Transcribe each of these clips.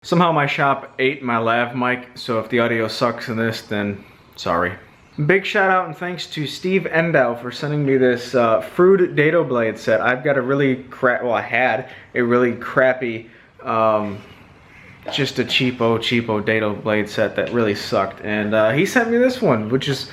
Somehow my shop ate my lav mic, so if the audio sucks in this, then sorry. Big shout out and thanks to Steve Endow for sending me this Fruit dado blade set. I've got a really I had a really crappy, just a cheapo dado blade set that really sucked. And he sent me this one, which is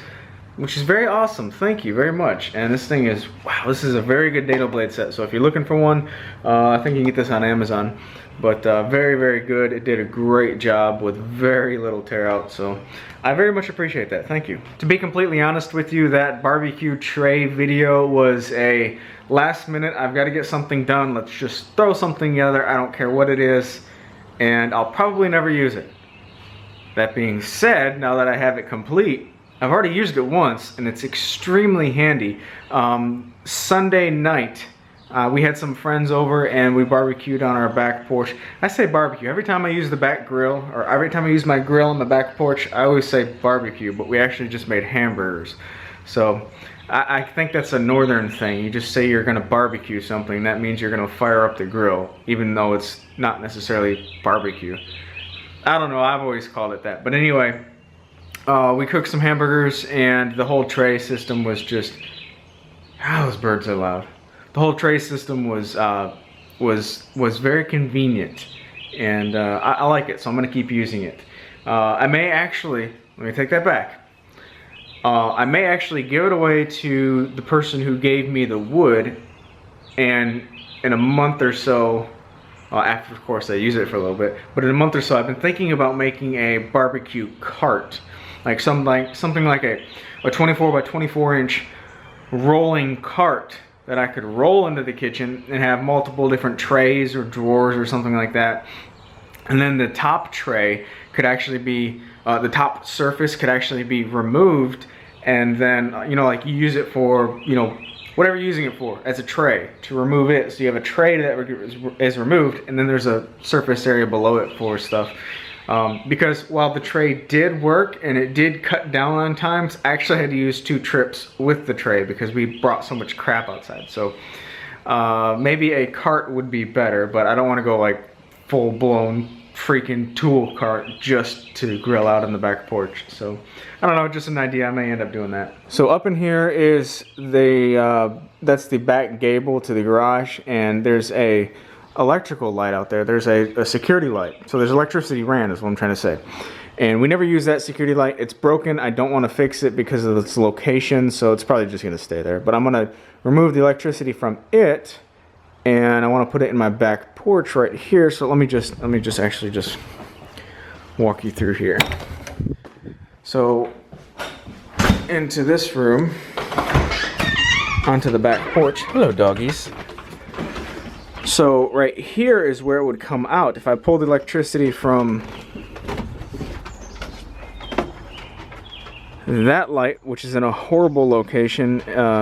very awesome. Thank you very much. And this thing is, wow, this is a very good dado blade set. So if you're looking for one, I think you can get this on Amazon. But very good. It did a great job with very little tear out, so I very much appreciate that. Thank you. To be completely honest with you, that barbecue tray video was a last minute, I've got to get something done, let's just throw something together, I don't care what it is, and I'll probably never use it. That being said, now that I have it complete, I've already used it once and it's extremely handy. Sunday night, we had some friends over and we barbecued on our back porch. I say barbecue. Every time I use the back grill, or every time I use my grill on the back porch, I always say barbecue, but we actually just made hamburgers. So I think that's a northern thing. You just say you're gonna barbecue something, that means you're gonna fire up the grill, even though it's not necessarily barbecue. I don't know, I've always called it that. But anyway, we cooked some hamburgers and the whole tray system was just, those birds are loud. The whole tray system was very convenient, and I like it, so I'm gonna keep using it. I may actually, let me take that back. I may actually give it away to the person who gave me the wood, and in a month or so, after of course I use it for a little bit, but in a month or so I've been thinking about making a barbecue cart, like something like a 24 by 24 inch rolling cart that I could roll into the kitchen and have multiple different trays or drawers or something like that. And then the top tray could actually be, the top surface could actually be removed, and then, you know, like you use it for, you know, whatever you're using it for, as a tray, to remove it. So you have a tray that is removed, and then there's a surface area below it for stuff. Because while the tray did work and it did cut down on times, I actually had to use 2 trips with the tray because we brought so much crap outside. So maybe a cart would be better, but I don't want to go like full-blown freaking tool cart just to grill out on the back porch. So I don't know, just an idea. I may end up doing that. So up in here is the that's the back gable to the garage, and there's a electrical light out there. There's a security light. So there's electricity ran, is what I'm trying to say. And we never use that security light. It's broken. I don't want to fix it because of its location, so it's probably just going to stay there. But I'm going to remove the electricity from it, and I want to put it in my back porch right here. So let me just actually just walk you through here. So into this room, onto the back porch. Hello, doggies. So right here is where it would come out. If I pull the electricity from that light, which is in a horrible location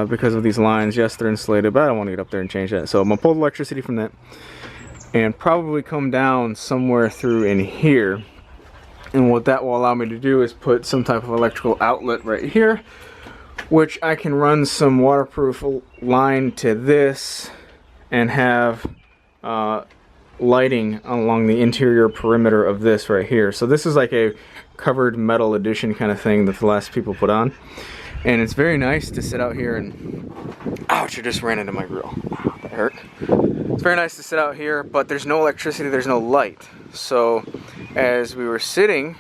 because of these lines. Yes, they're insulated, but I don't want to get up there and change that. So I'm gonna pull the electricity from that and probably come down somewhere through in here. And what that will allow me to do is put some type of electrical outlet right here, which I can run some waterproof line to this and have lighting along the interior perimeter of this right here. So this is like a covered metal edition kind of thing that the last people put on, and it's very nice to sit out here and ouch, I just ran into my grill. That hurt. It's very nice to sit out here, but there's no electricity, there's no light. So as we were sitting,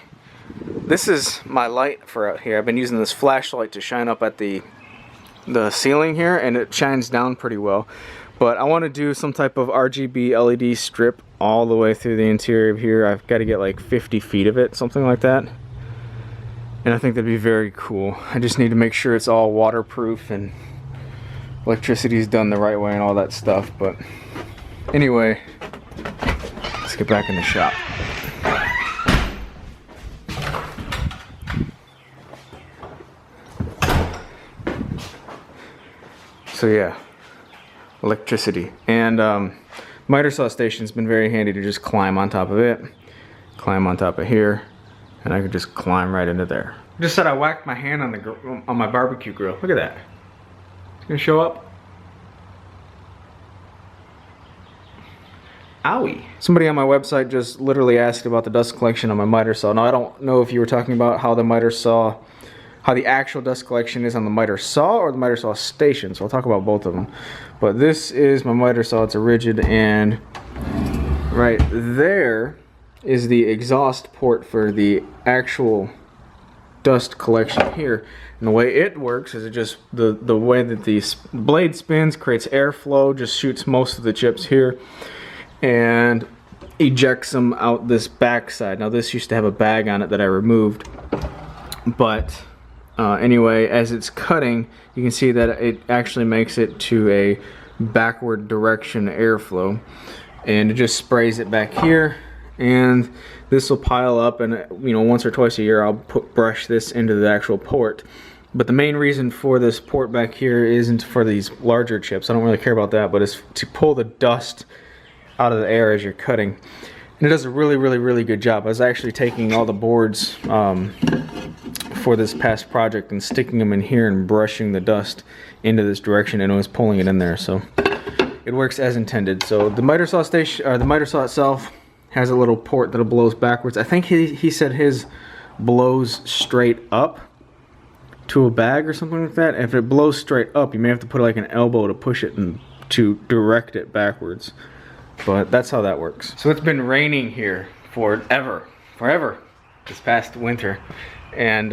this is my light for out here. I've been using this flashlight to shine up at the ceiling here, and it shines down pretty well. But I want to do some type of RGB LED strip all the way through the interior of here. I've got to get like 50 feet of it, something like that. And I think that'd be very cool. I just need to make sure it's all waterproof and electricity is done the right way and all that stuff. But anyway, let's get back in the shop. So yeah, electricity. And miter saw station's been very handy to just climb on top of it, climb on top of here, and I could just climb right into there. Just said I whacked my hand on my barbecue grill. Look at that. It's gonna show up. Owie. Somebody on my website just literally asked about the dust collection on my miter saw. Now I don't know if you were talking about how the actual dust collection is on the miter saw or the miter saw station. So I'll talk about both of them. But this is my miter saw. It's a rigid, and right there is the exhaust port for the actual dust collection here. And the way it works is it just the way that the blade spins creates airflow, just shoots most of the chips here and ejects them out this back side. Now this used to have a bag on it that I removed, but anyway, as it's cutting, you can see that it actually makes it to a backward direction airflow, and it just sprays it back here, and this will pile up, and you know, once or twice a year I'll brush this into the actual port. But the main reason for this port back here isn't for these larger chips. I don't really care about that, but it's to pull the dust out of the air as you're cutting. And it does a really good job. I was actually taking all the boards for this past project and sticking them in here and brushing the dust into this direction, and it was pulling it in there. So it works as intended. So the miter saw station, or the miter saw itself, has a little port that blows backwards. I think he said his blows straight up to a bag or something like that. If it blows straight up, you may have to put like an elbow to push it and to direct it backwards. But that's how that works. So it's been raining here forever this past winter, and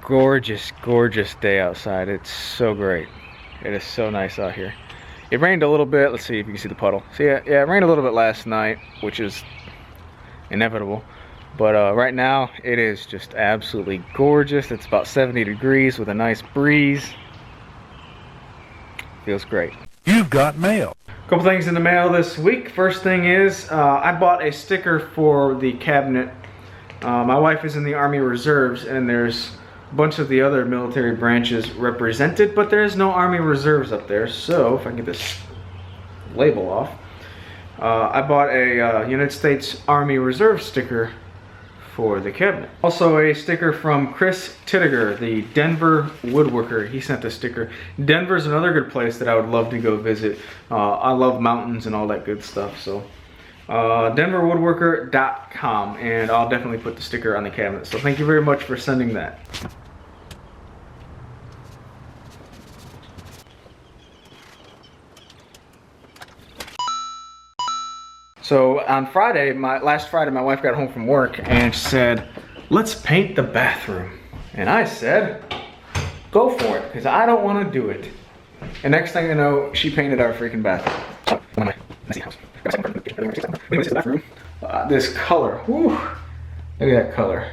gorgeous day outside. It's so great. It is so nice out here. It rained a little bit. Let's see if you can see the puddle. So yeah, it rained a little bit last night, which is inevitable. But right now it is just absolutely gorgeous. It's about 70 degrees with a nice breeze. Feels great. You've got mail. Couple things in the mail this week. First thing is I bought a sticker for the cabinet. My wife is in the Army Reserves, and there's a bunch of the other military branches represented, but there is no Army Reserves up there. So if I can get this label off, I bought a United States Army Reserve sticker for the cabinet. Also a sticker from Chris Tittiger, the Denver woodworker. He sent a sticker. Denver's another good place that I would love to go visit. I love mountains and all that good stuff. So denverwoodworker.com, and I'll definitely put the sticker on the cabinet. So thank you very much for sending that. So on Friday, last Friday, my wife got home from work and said, let's paint the bathroom. And I said, go for it, because I don't want to do it. And next thing I know, she painted our freaking bathroom. This color, whew, look at that color.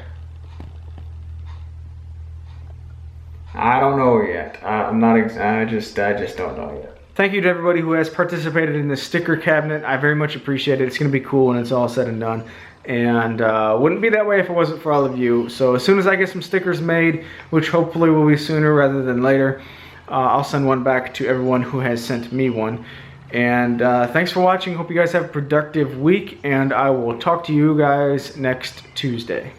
I don't know yet. I just don't know yet. Thank you to everybody who has participated in this sticker cabinet. I very much appreciate it. It's going to be cool when it's all said and done. And wouldn't be that way if it wasn't for all of you. So as soon as I get some stickers made, which hopefully will be sooner rather than later, I'll send one back to everyone who has sent me one. And thanks for watching. Hope you guys have a productive week, and I will talk to you guys next Tuesday.